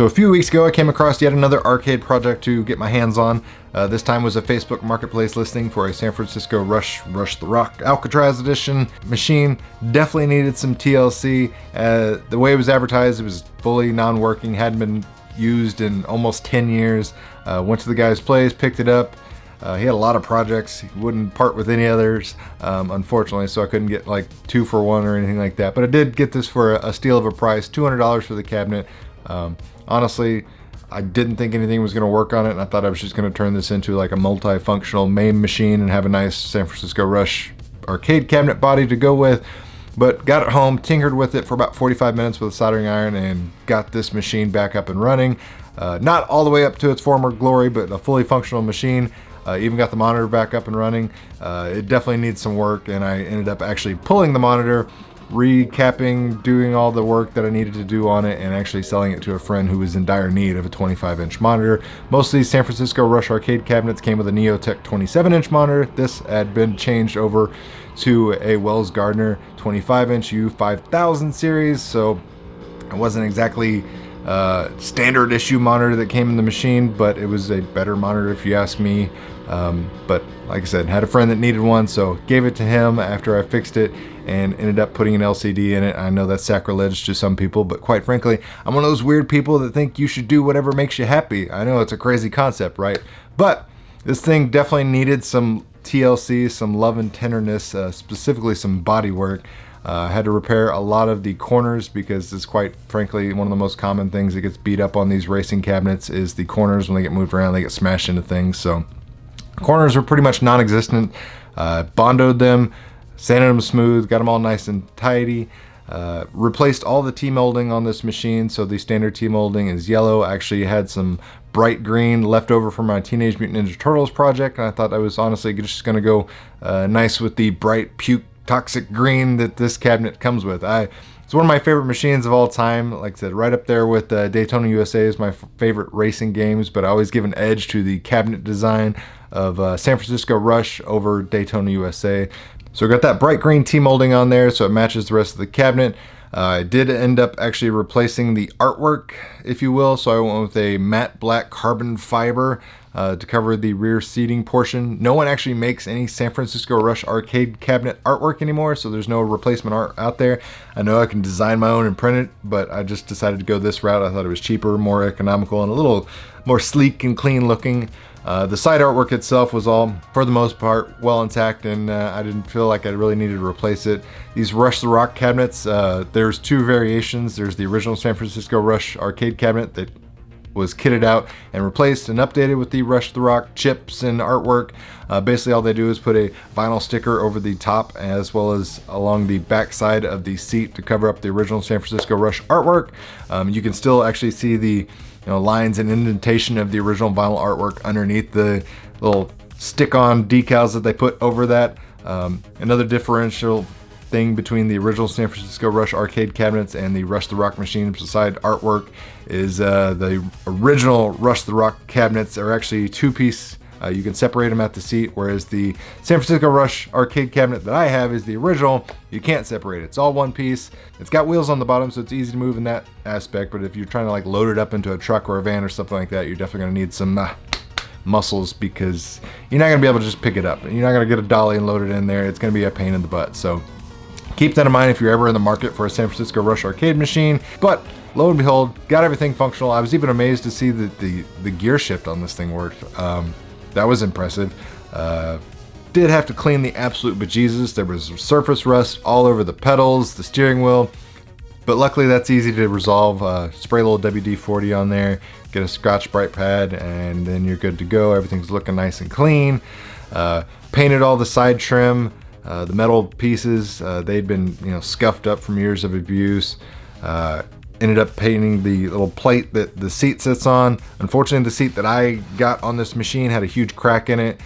So a few weeks ago, I came across yet another arcade project to get my hands on. This time was a Facebook Marketplace listing for a San Francisco Rush the Rock Alcatraz edition machine. Definitely needed some TLC. The way it was advertised, it was fully non-working, hadn't been used in almost 10 years. Went to the guy's place, picked it up. He had a lot of projects. He wouldn't part with any others, unfortunately, so I couldn't get like 2 for 1 or anything like that. But I did get this for a steal of a price, $200 for the cabinet. Honestly, I didn't think anything was going to work on it, and I thought I was just going to turn this into like a multifunctional MAME machine and have a nice San Francisco Rush arcade cabinet body to go with. But got it home, tinkered with it for about 45 minutes with a soldering iron, and got this machine back up and running. Not all the way up to its former glory, but a fully functional machine. Even got the monitor back up and running. It definitely needs some work, and I ended up actually pulling the monitor, recapping, doing all the work that I needed to do on it, and actually selling it to a friend who was in dire need of a 25-inch monitor. Most of these San Francisco Rush arcade cabinets came with a Neotech 27-inch monitor. This had been changed over to a Wells Gardner 25-inch U5000 series, so it wasn't exactly standard issue monitor that came in the machine, but it was a better monitor if you ask me. But like I said, had a friend that needed one, so gave it to him after I fixed it and ended up putting an LCD in it. I know that's sacrilege to some people, but quite frankly, I'm one of those weird people that think you should do whatever makes you happy. I know it's a crazy concept, right? But this thing definitely needed some TLC, some love and tenderness, specifically some body work. I had to repair a lot of the corners because it's quite frankly one of the most common things that gets beat up on these racing cabinets is the corners. When they get moved around, they get smashed into things. So corners are pretty much non-existent. Bondoed them, sanded them smooth, got them all nice and tidy. Replaced all the T-molding on this machine, so the standard T-molding is yellow. I actually had some bright green left over from my Teenage Mutant Ninja Turtles project, and I thought I was honestly just going to go nice with the bright puke toxic green that this cabinet comes with. It's one of my favorite machines of all time. Like I said, right up there with Daytona USA is my favorite racing games, but I always give an edge to the cabinet design of San Francisco Rush over Daytona USA. So I got that bright green T-molding on there so it matches the rest of the cabinet. I did end up actually replacing the artwork, if you will, so I went with a matte black carbon fiber to cover the rear seating portion. No one actually makes any San Francisco Rush arcade cabinet artwork anymore, so there's no replacement art out there. I know I can design my own and print it, but I just decided to go this route. I thought it was cheaper, more economical, and a little more sleek and clean looking. The side artwork itself was all, for the most part, well intact, and I didn't feel like I really needed to replace it. These Rush the Rock cabinets, there's 2 variations. There's the original San Francisco Rush arcade cabinet that was kitted out and replaced and updated with the Rush the Rock chips and artwork. Basically all they do is put a vinyl sticker over the top as well as along the back side of the seat to cover up the original San Francisco Rush artwork. You can still actually see the lines and indentation of the original vinyl artwork underneath the little stick-on decals that they put over that. Another differential thing between the original San Francisco Rush arcade cabinets and the Rush the Rock machines beside artwork is the original Rush the Rock cabinets are actually 2-piece. You can separate them at the seat, whereas the San Francisco Rush arcade cabinet that I have is the original. You can't separate it. It's all one piece. It's got wheels on the bottom, so it's easy to move in that aspect, but if you're trying to like load it up into a truck or a van or something like that, you're definitely going to need some muscles because you're not going to be able to just pick it up. You're not going to get a dolly and load it in there. It's going to be a pain in the butt. So keep that in mind if you're ever in the market for a San Francisco Rush arcade machine. But lo and behold, got everything functional. I was even amazed to see that the gear shift on this thing worked. That was impressive. Did have to clean the absolute bejesus. There was surface rust all over the pedals, the steering wheel, but luckily that's easy to resolve. Spray a little WD-40 on there, get a Scotch Brite pad, and then you're good to go. Everything's looking nice and clean. Painted all the side trim, the metal pieces. They'd been scuffed up from years of abuse. Ended up painting the little plate that the seat sits on. Unfortunately, the seat that I got on this machine had a huge crack in it.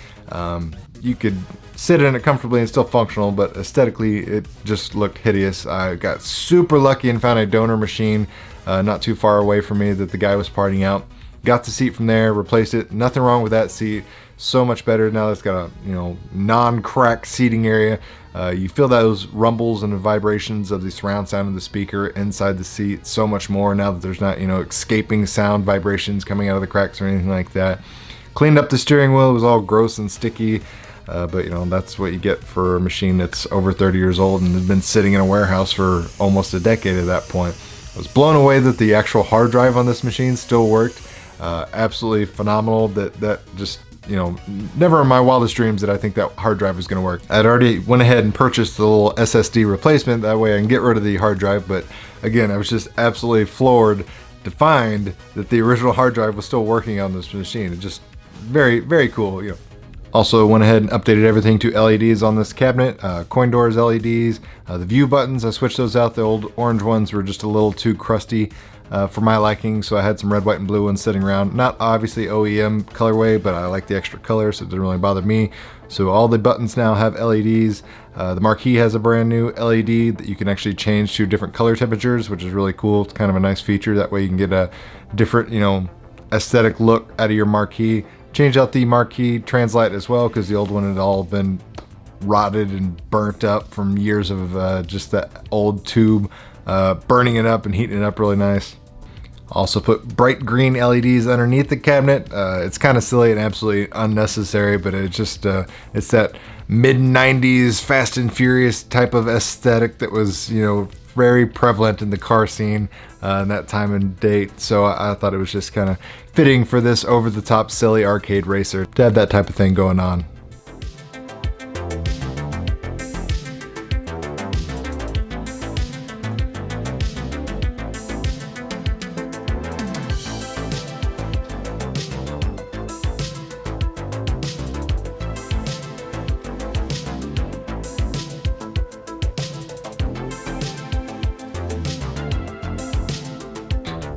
You could sit in it comfortably and still functional, but aesthetically it just looked hideous. I got super lucky and found a donor machine not too far away from me that the guy was parting out. Got the seat from there, replaced it. Nothing wrong with that seat. So much better now. It's got a non-crack seating area. You feel those rumbles and the vibrations of the surround sound of the speaker inside the seat so much more now that there's not escaping sound vibrations coming out of the cracks or anything like that. Cleaned up the steering wheel. It was all gross and sticky. But that's what you get for a machine that's over 30 years old and has been sitting in a warehouse for almost a decade at that point. I was blown away that the actual hard drive on this machine still worked. Absolutely phenomenal. That just never in my wildest dreams did I think that hard drive was going to work. I'd already went ahead and purchased the little SSD replacement, that way I can get rid of the hard drive, but again, I was just absolutely floored to find that the original hard drive was still working on this machine. It just very, very cool. Also went ahead and updated everything to LEDs on this cabinet. Coin doors LEDs, the view buttons, I switched those out. The old orange ones were just a little too crusty for my liking, so I had some red, white, and blue ones sitting around. Not obviously OEM colorway, but I like the extra color, so it didn't really bother me. So all the buttons now have LEDs. The marquee has a brand new LED that you can actually change to different color temperatures, which is really cool. It's kind of a nice feature. That way you can get a different, aesthetic look out of your marquee. Change out the marquee translight as well, because the old one had all been rotted and burnt up from years of just that old tube burning it up and heating it up really nice. Also put bright green LEDs underneath the cabinet. It's kind of silly and absolutely unnecessary, but it's just it's that mid-90s Fast and Furious type of aesthetic that was very prevalent in the car scene in that time and date. So I thought it was just kind of fitting for this over-the-top silly arcade racer to have that type of thing going on.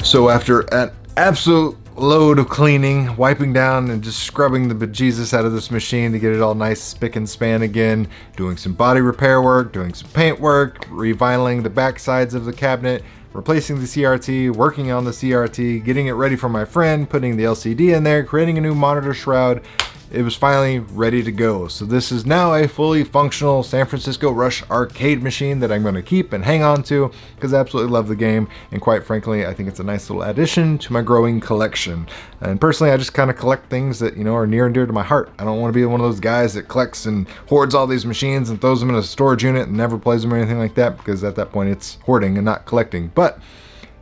So after an absolute load of cleaning, wiping down and just scrubbing the bejesus out of this machine to get it all nice spick and span again, doing some body repair work, doing some paint work, revinyling the back sides of the cabinet, replacing the CRT, working on the CRT, getting it ready for my friend, putting the LCD in there, creating a new monitor shroud, it was finally ready to go. So this is now a fully functional San Francisco Rush arcade machine that I'm going to keep and hang on to because I absolutely love the game, and quite frankly I think it's a nice little addition to my growing collection. And personally I just kind of collect things that are near and dear to my heart. I don't want to be one of those guys that collects and hoards all these machines and throws them in a storage unit and never plays them or anything like that, because at that point it's hoarding and not collecting. But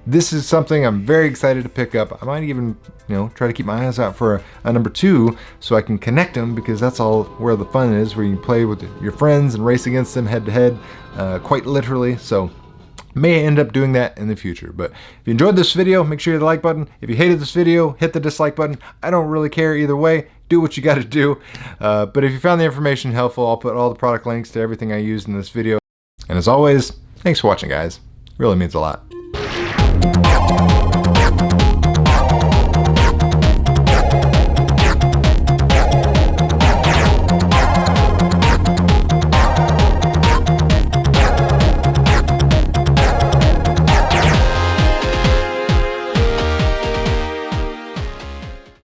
this is something I'm very excited to pick up. I might even, try to keep my eyes out for a number 2 so I can connect them, because that's all where the fun is, where you can play with your friends and race against them head to head, quite literally. So may end up doing that in the future. But if you enjoyed this video, make sure you hit the like button. If you hated this video, hit the dislike button. I don't really care either way. Do what you got to do. But if you found the information helpful, I'll put all the product links to everything I used in this video. And as always, thanks for watching, guys. Really means a lot.